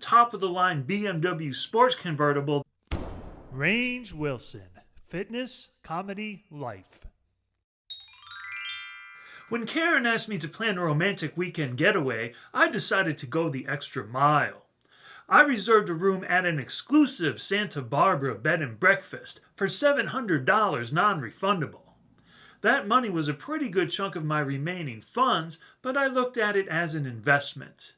top-of-the-line BMW sports convertible. Range Wilson, fitness, comedy, life. When Karen asked me to plan a romantic weekend getaway, I decided to go the extra mile. I reserved a room at an exclusive Santa Barbara bed and breakfast for $700 non-refundable. That money was a pretty good chunk of my remaining funds, but I looked at it as an investment.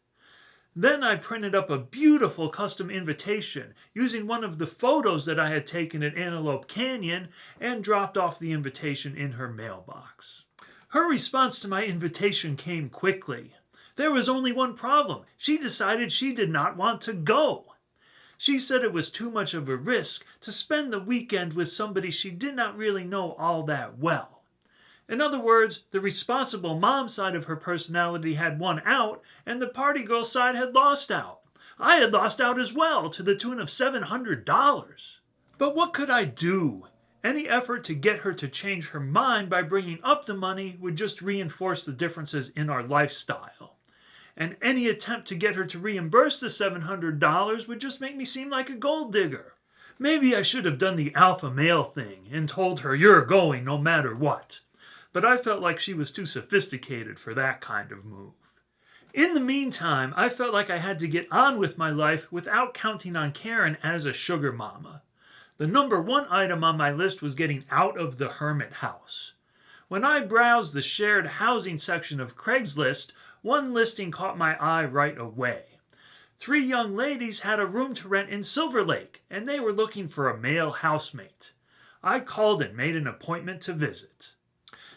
Then I printed up a beautiful custom invitation using one of the photos that I had taken at Antelope Canyon and dropped off the invitation in her mailbox. Her response to my invitation came quickly. There was only one problem. She decided she did not want to go. She said it was too much of a risk to spend the weekend with somebody she did not really know all that well. In other words, the responsible mom side of her personality had won out, and the party girl side had lost out. I had lost out as well, to the tune of $700. But what could I do? Any effort to get her to change her mind by bringing up the money would just reinforce the differences in our lifestyle. And any attempt to get her to reimburse the $700 would just make me seem like a gold digger. Maybe I should have done the alpha male thing and told her, "You're going no matter what." But I felt like she was too sophisticated for that kind of move. In the meantime, I felt like I had to get on with my life without counting on Karen as a sugar mama. The number one item on my list was getting out of the hermit house. When I browsed the shared housing section of Craigslist, one listing caught my eye right away. 3 young ladies had a room to rent in Silver Lake, and they were looking for a male housemate. I called and made an appointment to visit.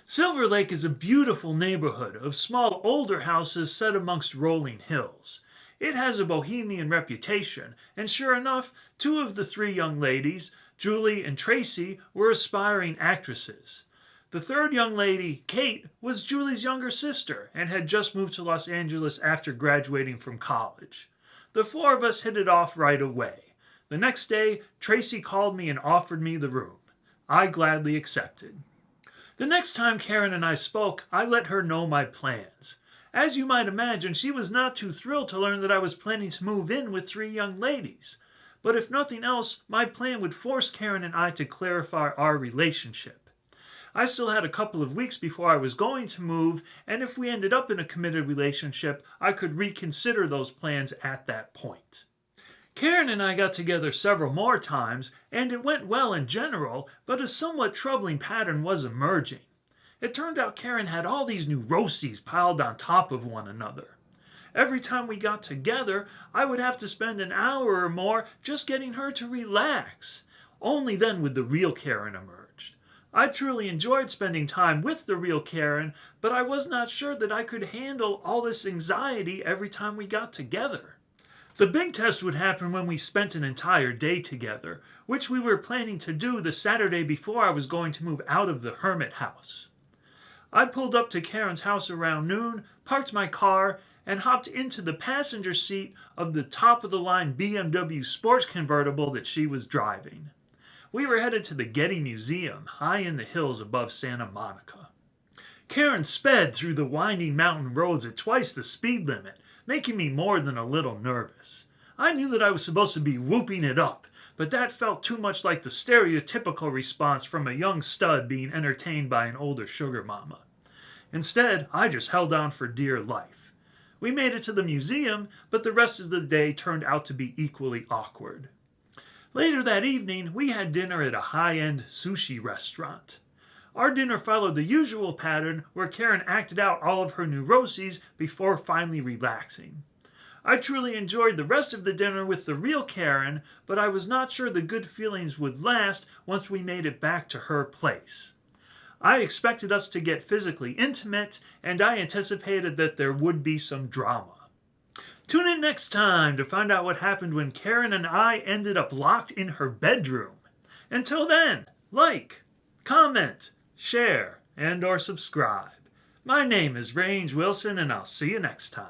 Silver Lake is a beautiful neighborhood of small older houses set amongst rolling hills. It has a bohemian reputation, and sure enough, 2 of the 3 young ladies, Julie and Tracy, were aspiring actresses. The 3rd young lady, Kate, was Julie's younger sister and had just moved to Los Angeles after graduating from college. The 4 of us hit it off right away. The next day, Tracy called me and offered me the room. I gladly accepted. The next time Karen and I spoke, I let her know my plans. As you might imagine, she was not too thrilled to learn that I was planning to move in with 3 young ladies. But if nothing else, my plan would force Karen and I to clarify our relationship. I still had a couple of weeks before I was going to move, and if we ended up in a committed relationship, I could reconsider those plans at that point. Karen and I got together several more times, and it went well in general, but a somewhat troubling pattern was emerging. It turned out Karen had all these neuroses piled on top of one another. Every time we got together, I would have to spend an hour or more just getting her to relax. Only then would the real Karen emerge. I truly enjoyed spending time with the real Karen, but I was not sure that I could handle all this anxiety every time we got together. The big test would happen when we spent an entire day together, which we were planning to do the Saturday before I was going to move out of the hermit house. I pulled up to Karen's house around noon, parked my car, and hopped into the passenger seat of the top-of-the-line BMW sports convertible that she was driving. We were headed to the Getty Museum, high in the hills above Santa Monica. Karen sped through the winding mountain roads at twice the speed limit, making me more than a little nervous. I knew that I was supposed to be whooping it up, but that felt too much like the stereotypical response from a young stud being entertained by an older sugar mama. Instead, I just held on for dear life. We made it to the museum, but the rest of the day turned out to be equally awkward. Later that evening, we had dinner at a high-end sushi restaurant. Our dinner followed the usual pattern where Karen acted out all of her neuroses before finally relaxing. I truly enjoyed the rest of the dinner with the real Karen, but I was not sure the good feelings would last once we made it back to her place. I expected us to get physically intimate, and I anticipated that there would be some drama. Tune in next time to find out what happened when Karen and I ended up locked in her bedroom. Until then, like, comment, share, and/or subscribe. My name is Range Wilson, and I'll see you next time.